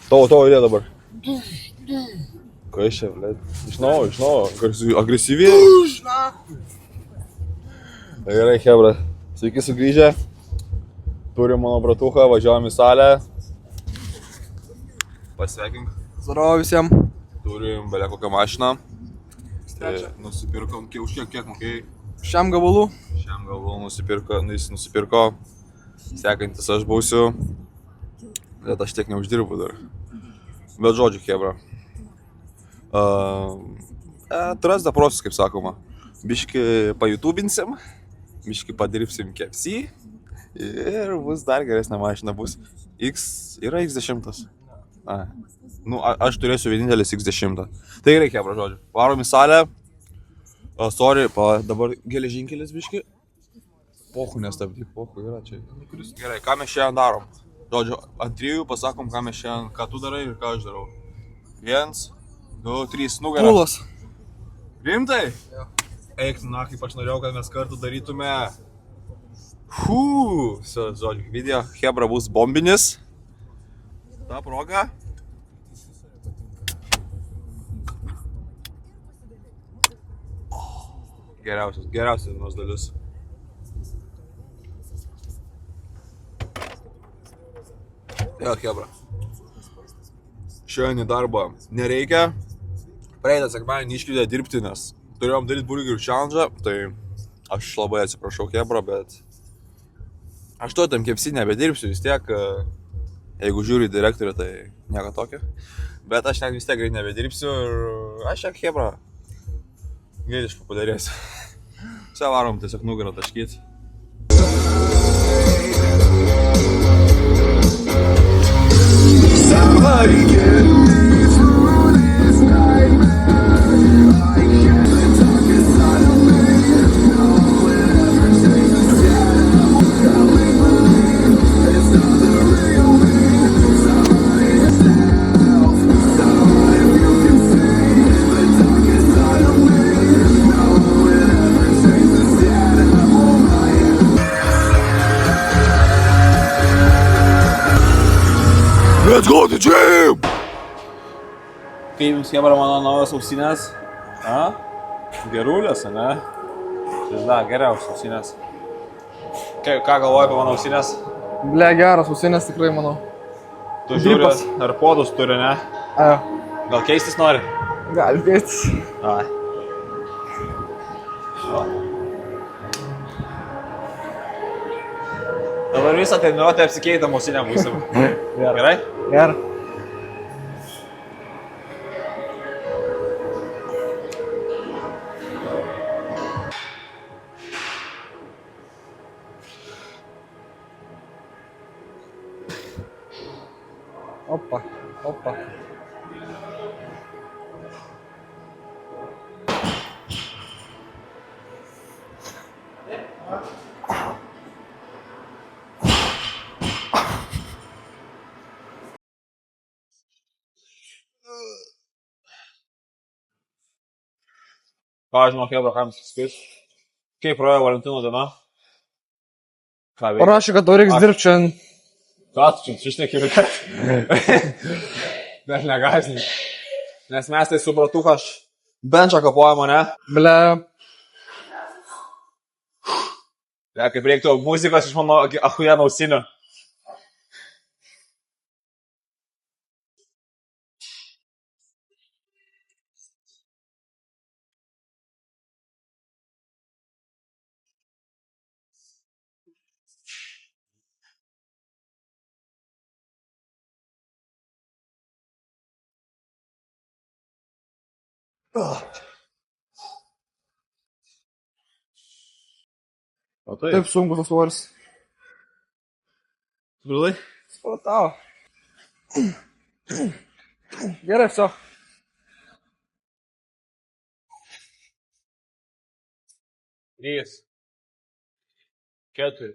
Tavo eilė dabar. Kas čia, blėt? Iš naujo. Agresyviai. Gerai, hebra. Sveiki sugrįžę. Turim mano bratuchą, važiavom į salę. Pasveikink. Zdorovo visiems. Turim belia kokią mašiną. Nusipirkom, kiek mokėjai? Šiam gabalų. Šiam gabalų jis nusipirko. Sekantis aš būsiu. Bet aš tiek neuždirbu dar. Bet žodžiu, hebra. Tras da proces, kaip sakoma. Biški pajutubinsim, biški padirbsim KFC ir bus dar geresnė mašina, bus yra X10. Aš turėsiu vienintelis X10. Tai gerai, hebra, žodžiu. Varom į salę. Sorry, dabar geležinkelis biški. Pochu nestabdyk, pochu yra čia. Gerai, ką mes šiandien darom? Žodžiu, ant 3 pasakom, ką mes šiandien, ką tu darai ir ką aš darau. 1, 2, 3, nugara. Pūlas. Rimtai? Jo. Eik, kaip aš norėjau, kad mes kartu darytume. Žodžiu, video hebra bus bombinis. Ta proga. Geriausias dienos dalis. Jo, hebra. Šiandien į darbą nereikia. Praeitą sekmadienį iškvietė dirbti, nes turėjom daryti burgerių challenge, tai aš labai atsiprašau, hebra, bet aš to tam KFC nebedirbsiu vis tiek, jeigu žiūri direktorį, tai nieko tokio. Bet aš ten vis tiek greit nebedirbsiu ir aš tiek, hebra, greit išpopuliarėsiu. Visi varom tiesiog nugarą taškyt. Let's go to gym! Kaip jums, hebra, mano naujos ausinės? Gerulės, ne? Geriausios ausinės. Ką galvoji apie mano ausinės? Ble, geras ausinės tikrai, manau. Tu žiūri, ar podus turi, ne? Ajo. Gal keistis nori? Gali keistis. Ai. Dabar visą treniruotę apsikeitam ausinėm būsim. Gerai? Gerai. Opa. Ką žinau, hebra, ką jums skais? Kaip praėjo Valentino diena? Parašė, kad tau reiks dirbti šiandien. Ką tu čia išneki ir bet negažinai. Nes mes tai su bratuku aš benčą kapojam, ne? Ble. Kaip reiktų muzikos iš mano achujeną ausinių. O Taip sunkus tas svoris. Supratau? Supratau. Gerai, viso. 3, 4,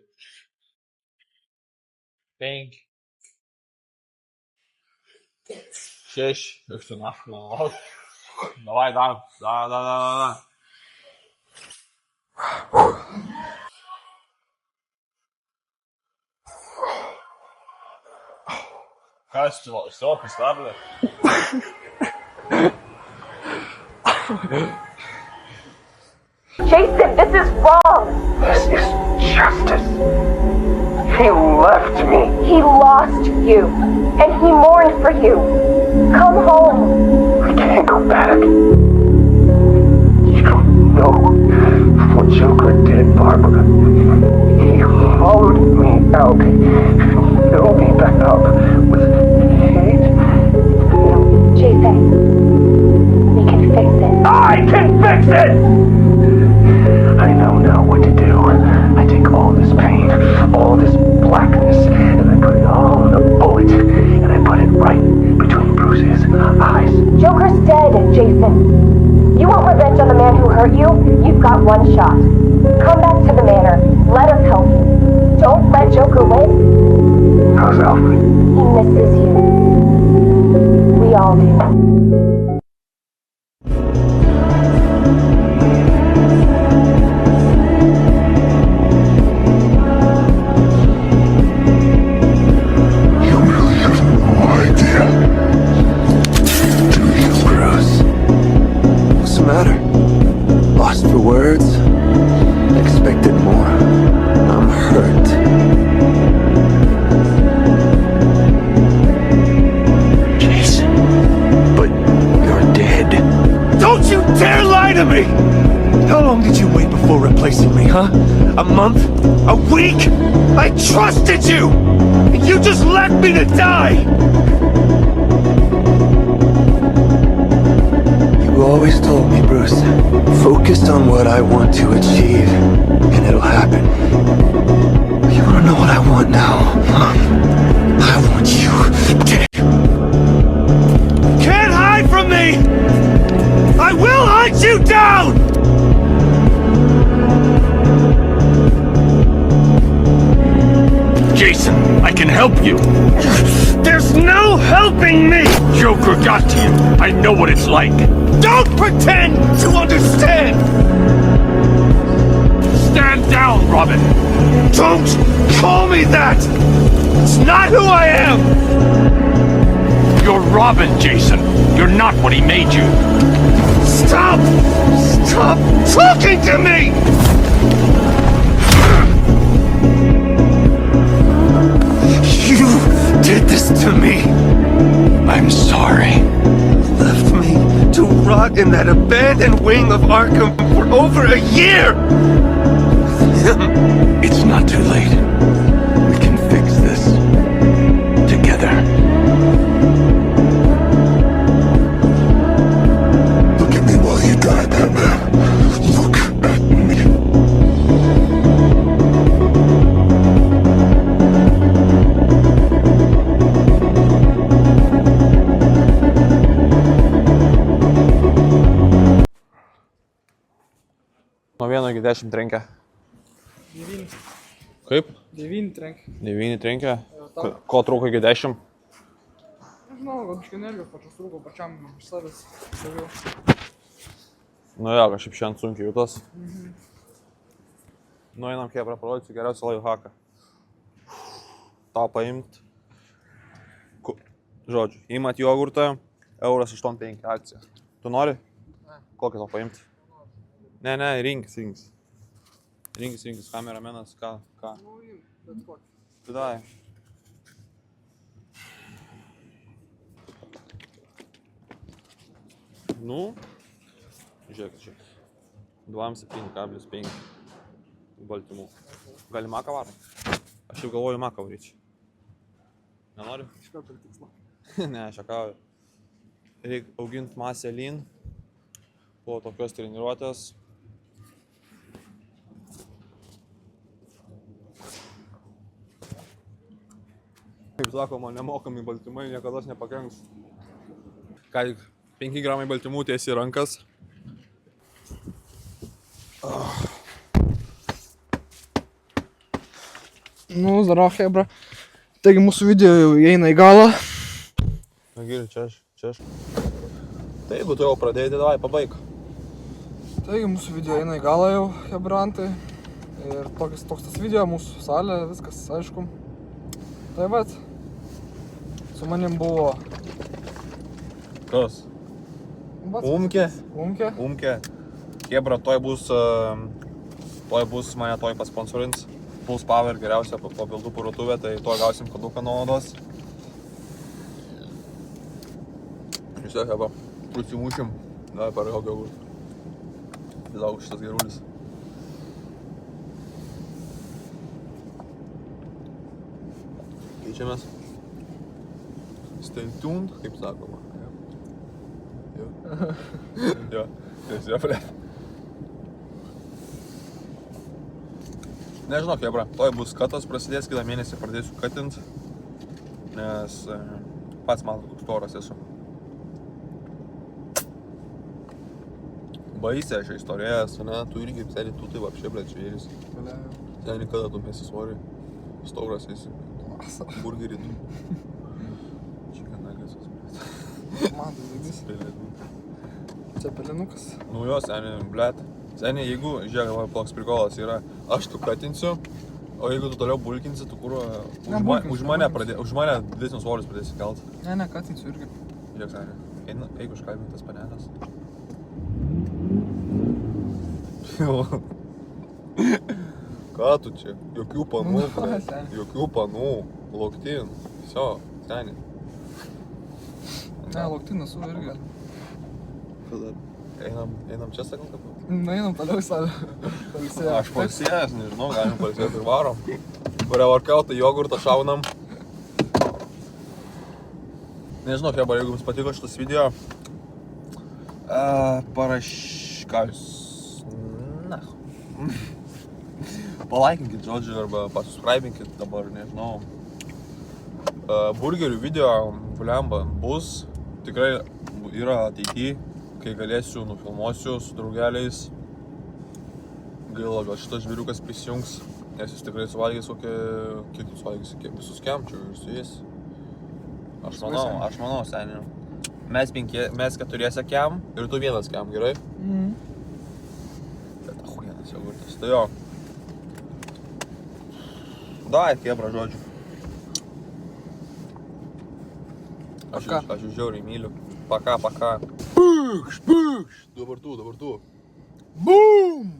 5, 6, jak to nafla. Давай, да. Kas čia, Sofis, Varlė? Jason, this is wrong. This is justice. He left me. He lost you, and he mourned for you. Come home. I can't go back. You don't know what Joker did, Barbara. He hollowed me out, filled me back up with hate. Jason, we can fix it. I can fix it! I know now what to do. I take all this pain, all this blackness, and I put it all in a bullet, and I put it right between Bruce's eyes. Joker's dead, Jason. You want revenge on the man who hurt you? You've got one shot. Come back to the manor. Let us help you. Don't let Joker win. How's Alfred? He misses you. We all do. Lost for words, expected more. I'm hurt. Jason, but you're dead. Don't you dare lie to me! How long did you wait before replacing me, huh? A month? A week? I trusted you! And you just left me to die! You always told me, Bruce, focus on what I want to achieve, and it'll happen. You wanna know what I want now, huh? I want you dead. Can't hide from me! I will hunt you down! Jason, I can help you. There's no helping me! Joker got to you. I know what it's like. Don't pretend to understand! Stand down, Robin. Don't call me that! It's not who I am! You're Robin, Jason. You're not what he made you. Stop! Stop talking to me! You did this to me. I'm sorry. Left me to rot in that abandoned wing of Arkham for over a year! It's not too late. We can fix this. Together. Look at me while you die, Batman. Look at me. Nuo 1 iki 10 trenkia. 9. Kaip? 9 trenk. 9 trenkia. Ko trūko iki 10? Nežinau, gal biškai energijos pačios trūko pačiam iš savęs. Daugiau. Nu jo, kažkaip šiandien sunkiai jūtos. Nu einam Kebra, parodysiu geriausią lifehacką. Tau paimt. Žodžiu, imat jogurtą, €1,85 akcija. Tu nori? Kokią tau paimt? Ne, rinkis. Rinkis, kameramenas, ką? Nu, bet kokį. Tu davai. Nu, žiūrėk. 2,7,5 baltymų. Gali maką varom? Aš jau galvoju maką varyčiau. Nenori? Iš karto tikslą. Ne, aš šakauju. Reikia auginti masę lean po tokios treniruotės. Kaip sakoma, nemokami baltymai niekada nepakenks. Ką tik 5 gramai baltymų tiesiai į rankas. Nu, zdaro, hebra. Taigi mūsų video jau eina į galą. Na geri, čia aš. Tai jeigu tu jau pradėjai, tai davai, pabaik. Taigi mūsų video eina į galą jau, hebrantai. Ir toks tas video, mūsų salė, viskas aišku. Tai vat. Su manim buvo Kas? Pats Umkė? Umkė. Umkė. Kebra, toj bus mane toj pasponsorins. Puls Power geriausia papildų parduotuvė, tai toj gausim kaduką naudos. Viso, heba, prisimušim. Davai paragau galbūt. Įlauk šitas gerulis. Keičiamės. Stay tuned, kaip sakoma. Jo. Jo, jo, blėt. Nežinau, hebra, toj bus katas prasidės, kitą mėnesį pradėsiu katint, nes pats man koks toras esu. Baisė šią istoriją, ne, tu irgi, seniai, tu tai vapšė, blėt, žvėris. Seniai, kada tu mėsi svorį, stauras esi, burgerį tu. Chicken nuggetsas, blėt. Man tai lygis. Pelėdų. Čia pelinukas. Nu jo, seniai, blėt. Seniai, jeigu, žiūrėk, toks prikolas yra, aš tu katinsiu, o jeigu tu toliau bulkinsi, tu kur už mane didesnius svorius pradėsi kelt. Ne, katinsiu irgi. Žiūrėk, seniai, eik užkalbintas panetas. Ką tu čia? Jokių panų, jokių panų, lauktin, viso, seniai. Ne, lauktin esu irgi. Einam čia, sakau, kad? Na, einam toliau į salę. Aš pailsėjęs, nežinau, galim pailsėti ir varom. Pre-workoutą, jogurtą šaunam. Nežinau, Heba, jeigu jums patiko šitas video, ką jūs... Na. Palaikinkit, žodžiu, arba pasubscribinkit dabar, nežinau. Burgerių video, blemba, bus. Tikrai yra ateity. Kai galėsiu, nufilmuosiu su draugeliais. Gaila, gal šitas žvėriukas prisijungs, nes jis tikrai suvalgys kokią... Kiek jūs valgys? Visus kemčių ir su jais. Aš manau, seniai. Mes keturiese kem ir tu vienas kem, gerai? Bet achuienas jogurtas. Tai jo. Dai, kebra, žodžiu. Aš jūs žiauriai myliu. Paka. Pukš. Dabar tu. Bum!